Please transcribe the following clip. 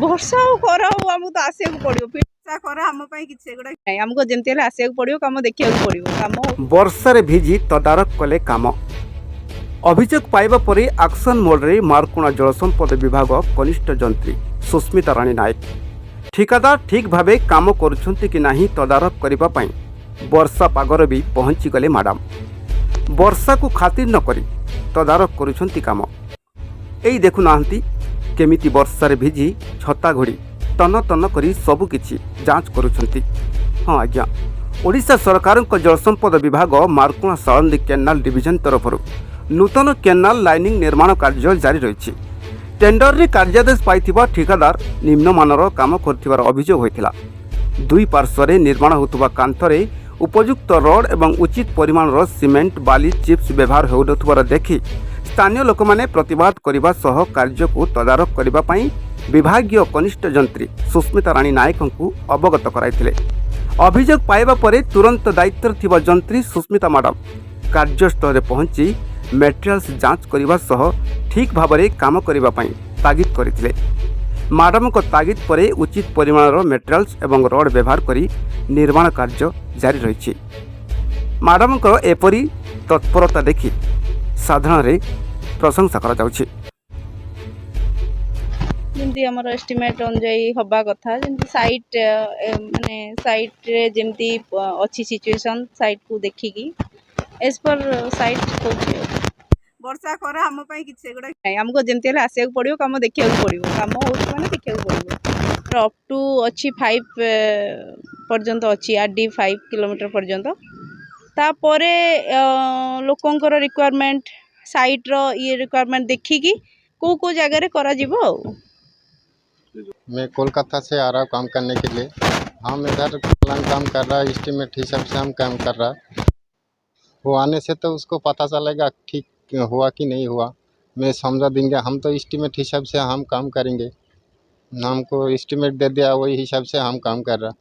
ବର୍ଷା ଆଉ ଖରା ହଉ ଆମକୁ ତ ଆସିବାକୁ ପଡ଼ିବ। ବର୍ଷା ଖରା ଆମ ପାଇଁ କିଛି ଏଗୁଡ଼ା ନାହିଁ, ଆମକୁ ଯେମିତି ହେଲେ ଆସିବାକୁ ପଡ଼ିବ, କାମ ଦେଖିବାକୁ ପଡ଼ିବ। କାମ ବର୍ଷାରେ ଭିଜି ତଦାରଖ କଲେ କାମ। ଅଭିଯୋଗ ପାଇବା ପରେ ଆକ୍ସନ ମୋଡରେ ମାରକୁଣା ଜଳସମ୍ପଦ ବିଭାଗ କନିଷ୍ଠ ଯନ୍ତ୍ରୀ ସୁସ୍ମିତା ରାଣୀ ନାୟକ ଠିକାଦାର ଠିକ୍ ଭାବେ କାମ କରୁଛନ୍ତି କି ନାହିଁ ତଦାରଖ କରିବା ପାଇଁ ବର୍ଷା ପାଗରେ ବି ପହଞ୍ଚିଗଲେ ମ୍ୟାଡାମ। ବର୍ଷାକୁ ଖାତିର ନ କରି ତଦାରଖ କରୁଛନ୍ତି କାମ। ଏଇ ଦେଖୁନାହାନ୍ତି କେମିତି ବର୍ଷାରେ ଭିଜି ଛତା ଘୋଡ଼ି ତନ ତନ କରି ସବୁକିଛି ଯାଞ୍ଚ କରୁଛନ୍ତି। ହଁ ଆଜ୍ଞା, ଓଡ଼ିଶା ସରକାରଙ୍କ ଜଳସମ୍ପଦ ବିଭାଗ ମାରକୁଣା ସାଳନ୍ଦୀ କେନାଲ ଡିଭିଜନ ତରଫରୁ ନୂତନ କେନାଲ ଲାଇନିଂ ନିର୍ମାଣ କାର୍ଯ୍ୟ ଜାରି ରହିଛି। ଟେଣ୍ଡରରେ କାର୍ଯ୍ୟାଦେଶ ପାଇଥିବା ଠିକାଦାର ନିମ୍ନମାନର କାମ କରୁଥିବାର ଅଭିଯୋଗ ହୋଇଥିଲା। ଦୁଇ ପାର୍ଶ୍ୱରେ ନିର୍ମାଣ ହେଉଥିବା କାନ୍ଥରେ ଉପଯୁକ୍ତ ରଡ୍ ଏବଂ ଉଚିତ ପରିମାଣର ସିମେଣ୍ଟ ବାଲି ଚିପ୍ସ ବ୍ୟବହାର ହେଉନଥିବାର ଦେଖି ସ୍ଥାନୀୟ ଲୋକମାନେ ପ୍ରତିବାଦ କରିବା ସହ କାର୍ଯ୍ୟକୁ ତଦାରଖ କରିବା ପାଇଁ ବିଭାଗୀୟ କନିଷ୍ଠ ଯନ୍ତ୍ରୀ ସୁସ୍ମିତା ରାଣୀ ନାୟକଙ୍କୁ ଅବଗତ କରାଇଥିଲେ। ଅଭିଯୋଗ ପାଇବା ପରେ ତୁରନ୍ତ ଦାୟିତ୍ୱରେ ଥିବା ଯନ୍ତ୍ରୀ ସୁସ୍ମିତା ମ୍ୟାଡାମ କାର୍ଯ୍ୟସ୍ଥଳରେ ପହଞ୍ଚି ମେଟେରିଆଲ୍ସ ଯାଞ୍ଚ କରିବା ସହ ଠିକ୍ ଭାବରେ କାମ କରିବା ପାଇଁ ତାଗିଦ କରିଥିଲେ। ମ୍ୟାଡାମଙ୍କ ତାଗିଦ ପରେ ଉଚିତ ପରିମାଣର ମେଟେରିଆଲ୍ସ ଏବଂ ରଡ୍ ବ୍ୟବହାର କରି ନିର୍ମାଣ କାର୍ଯ୍ୟ ଜାରି ରହିଛି। ମ୍ୟାଡାମଙ୍କର ଏପରି ତତ୍ପରତା ଦେଖି ସାଧାରଣରେ ପ୍ରଶଂସା କରାଯାଉଛି। ଯେମିତି ଆମର ଏଷ୍ଟିମେଟ୍ ଅନୁଯାୟୀ ହେବା କଥା, ଯେମିତି ସାଇଟ୍ ମାନେ ସାଇଟ୍ରେ ଯେମିତି ଅଛି ସିଚୁଏସନ୍, ସାଇଟ୍କୁ ଦେଖିକି ଏଜ୍ ପର୍ ସାଇଟ୍ ହେଉଛି। ବର୍ଷା ଖରା ଆମ ପାଇଁ କିଛି ଏଗୁଡ଼ା ନାହିଁ, ଆମକୁ ଯେମିତି ହେଲେ ଆସିବାକୁ ପଡ଼ିବ, କାମ ଦେଖିବାକୁ ପଡ଼ିବ। କାମ ହେଉଛି ମାନେ ଦେଖିବାକୁ ପଡ଼ିବ। ଅପ୍ ଟୁ ଅଛି 5 ପର୍ଯ୍ୟନ୍ତ ଅଛି, RD 5 କିଲୋମିଟର ପର୍ଯ୍ୟନ୍ତ। ତାପରେ ଲୋକଙ୍କର ରିକ୍ୱାରମେଣ୍ଟ, ସାଇଟ୍ର ରିକ୍ୱାରମେଣ୍ଟ ଦେଖିକି କେଉଁ କେଉଁ ଜାଗାରେ କରାଯିବ ଆଉ। मैं कोलकाता से आ रहा हूँ काम करने के लिए। हम इधर प्लान काम कर रहा है, एस्टीमेट हिसाब से हम काम कर रहा है। वो आने से तो उसको पता चलेगा ठीक हुआ कि नहीं हुआ। मैं समझा देंगे, हम तो एस्टीमेट हिसाब से हम काम करेंगे। हमको एस्टीमेट दे दिया, वही हिसाब से हम काम कर रहा।